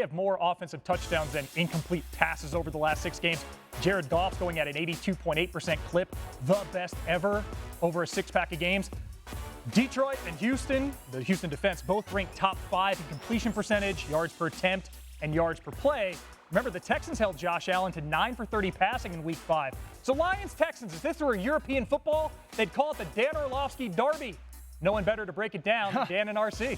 have more offensive touchdowns than incomplete passes over the last 6 games. Jared Goff's going at an 82.8% clip, the best ever over a 6-pack of games. Detroit and Houston, the Houston defense, both ranked top 5 in completion percentage, yards per attempt, and yards per play. Remember, the Texans held Josh Allen to 9 for 30 passing in Week 5. So Lions-Texans, if this were European football, they'd call it the Dan Orlovsky Derby. No one better to break it down than Dan and RC.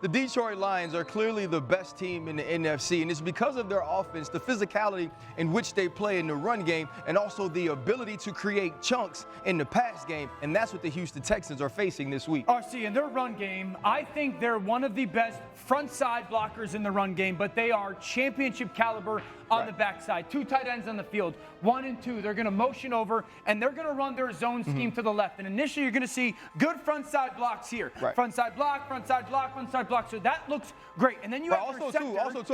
The Detroit Lions are clearly the best team in the NFC, and it's because of their offense, the physicality in which they play in the run game, and also the ability to create chunks in the pass game, and that's what the Houston Texans are facing this week. RC, in their run game, I think they're one of the best front side blockers in the run game, but they are championship caliber on the backside. 2 tight ends on the field, 1 and 2. They're going to motion over, and they're going to run their zone scheme to the left. And initially, you're going to see good front side blocks here. Front side block, front side block, front side block. So that looks great. And then you have also,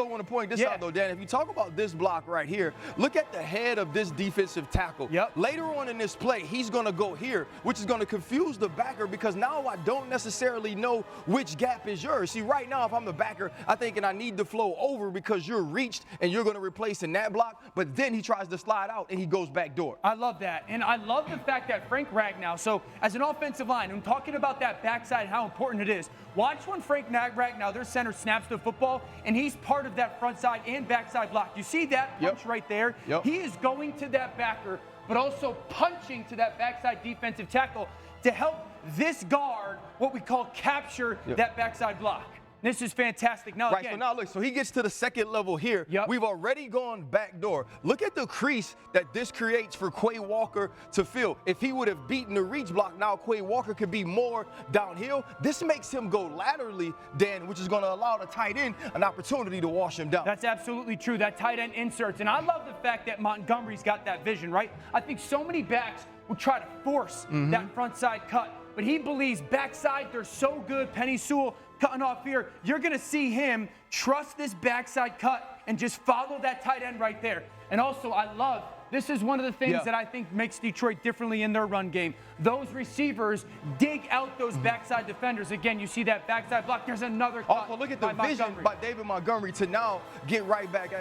I want to point this out, though, Dan. If you talk about this block right here, look at the head of this defensive tackle. Later on in this play, he's going to go here, which is going to confuse the backer because now I don't necessarily know which gap is yours. See, right now, if I'm the backer, I'm thinking I need to flow over because you're reached and you're going to replace in that block, but then he tries to slide out and he goes back door. I love that. And I love the fact that Frank Ragnow, so as an offensive line, I'm talking about that backside, how important it is. Watch when Frank Ragnow, their center, snaps the football, and he's part of that front side and backside block. You see that punch right there? He is going to that backer, but also punching to that backside defensive tackle to help this guard, what we call capture that backside block. This is fantastic. Now, again, so now look, so he gets to the second level here. We've already gone back door. Look at the crease that this creates for Quay Walker to fill. If he would have beaten the reach block, now Quay Walker could be more downhill. This makes him go laterally, Dan, which is going to allow the tight end an opportunity to wash him down. That's absolutely true. That tight end inserts. And I love the fact that Montgomery's got that vision, right? I think so many backs would try to force that front side cut. But he believes backside, they're so good. Penny Sewell cutting off here. You're going to see him trust this backside cut and just follow that tight end right there. And also, I love, this is one of the things that I think makes Detroit differently in their run game. Those receivers dig out those backside defenders. Again, you see that backside block. There's another cut. Also, look at the vision by David Montgomery to now get right back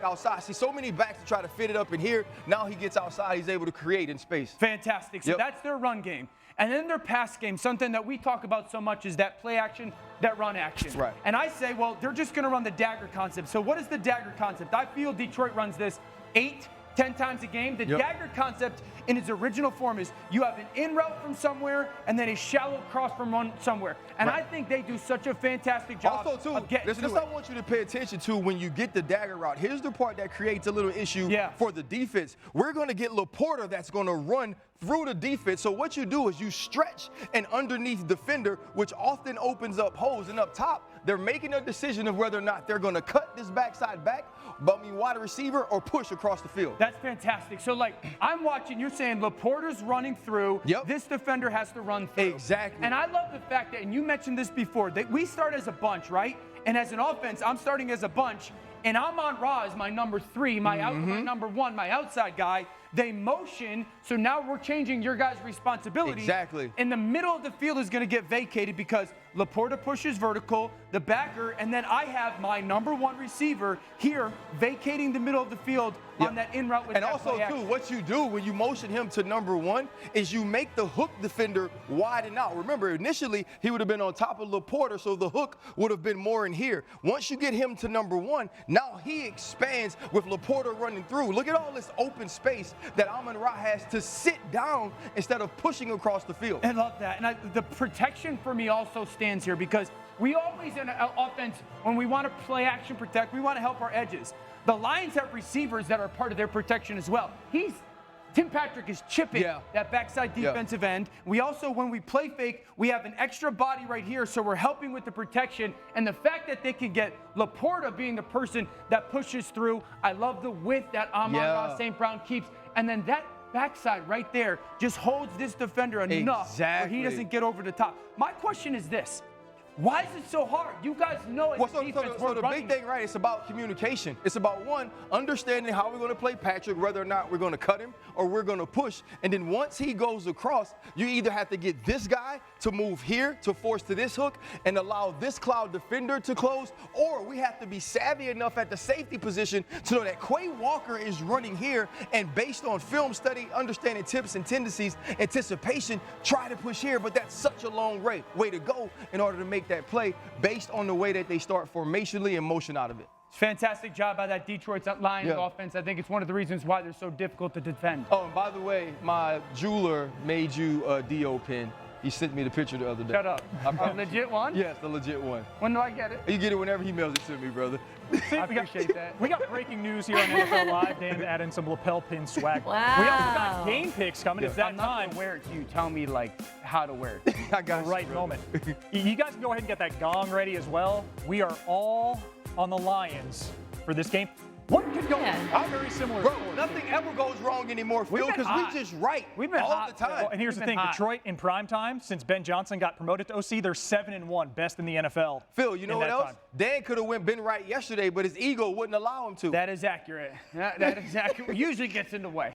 outside. See, so many backs to try to fit it up in here. Now he gets outside. He's able to create in space. Fantastic. So that's their run game. And then their pass game, something that we talk about so much is that play action, that run action. And I say, well, they're just going to run the dagger concept. So what is the dagger concept? I feel Detroit runs this 8-10 times a game. The dagger concept in its original form is you have an in route from somewhere and then a shallow cross from one somewhere. And I think they do such a fantastic job of getting this I want you to pay attention to when you get the dagger route. Here's the part that creates a little issue for the defense. We're going to get Laporta that's going to run through the defense. So what you do is you stretch an underneath defender, which often opens up holes. And up top, they're making a decision of whether or not they're going to cut this backside back, wide receiver, or push across the field. That's fantastic. So, like, I'm watching, you're saying Laporta's running through. This defender has to run through. Exactly. And I love the fact that, and you mentioned this before, that we start as a bunch, right? And as an offense, I'm starting as a bunch. And Amon-Ra is my number 3, my number 1, my outside guy. They motion, so now we're changing your guys' responsibility. Exactly. In the middle of the field is going to get vacated because Laporta pushes vertical, the backer, and then I have my number 1 receiver here vacating the middle of the field on that in route with and also, too, what you do when you motion him to number 1 is you make the hook defender widen out. Remember, initially, he would have been on top of Laporta, so the hook would have been more in here. Once you get him to number 1, now he expands with Laporta running through. Look at all this open space that Amon-Ra has to sit down instead of pushing across the field. I love that. And the protection for me also stands here because we always in an offense, when we want to play action protect, we want to help our edges. The Lions have receivers that are part of their protection as well. Tim Patrick is chipping that backside defensive end. We also, when we play fake, we have an extra body right here, so we're helping with the protection. And the fact that they can get Laporta being the person that pushes through, I love the width that Amon-Ra St. Brown keeps. And then that backside right there just holds this defender enough where he doesn't get over the top. My question is this. Why is it so hard? You guys know it's defense. So the big thing, right, it's about communication. It's about, one, understanding how we're going to play Patrick, whether or not we're going to cut him or we're going to push. And then once he goes across, you either have to get this guy to move here to force to this hook and allow this cloud defender to close, or we have to be savvy enough at the safety position to know that Quay Walker is running here, and based on film study, understanding tips and tendencies, anticipation, try to push here, but that's such a long way to go in order to make that play based on the way that they start formationally and motion out of it. Fantastic job by that Detroit Lions offense. I think it's one of the reasons why they're so difficult to defend. Oh, and by the way, my jeweler made you a DO pin. He sent me the picture the other day. Shut up. A legit one? Yes, the legit one. When do I get it? You get it whenever he mails it to me, brother. I appreciate that. We got breaking news here on NFL Live. Dan adding some lapel pin swag. Wow. We also got game picks coming. It's that I'm not time. gonna wear it to you. Tell me, like, how to wear it. I got the right moment. You guys can go ahead and get that gong ready as well. We are all on the Lions for this game. What could go very similar? Bro, nothing ever goes wrong anymore, Phil, because we just right We've been all hot, the time. Well, and here's the thing, Detroit in prime time, since Ben Johnson got promoted to OC, they're 7-1, best in the NFL. Phil, you know what else? Dan could have been right yesterday, but his ego wouldn't allow him to. That is accurate. That is accurate. Usually gets in the way.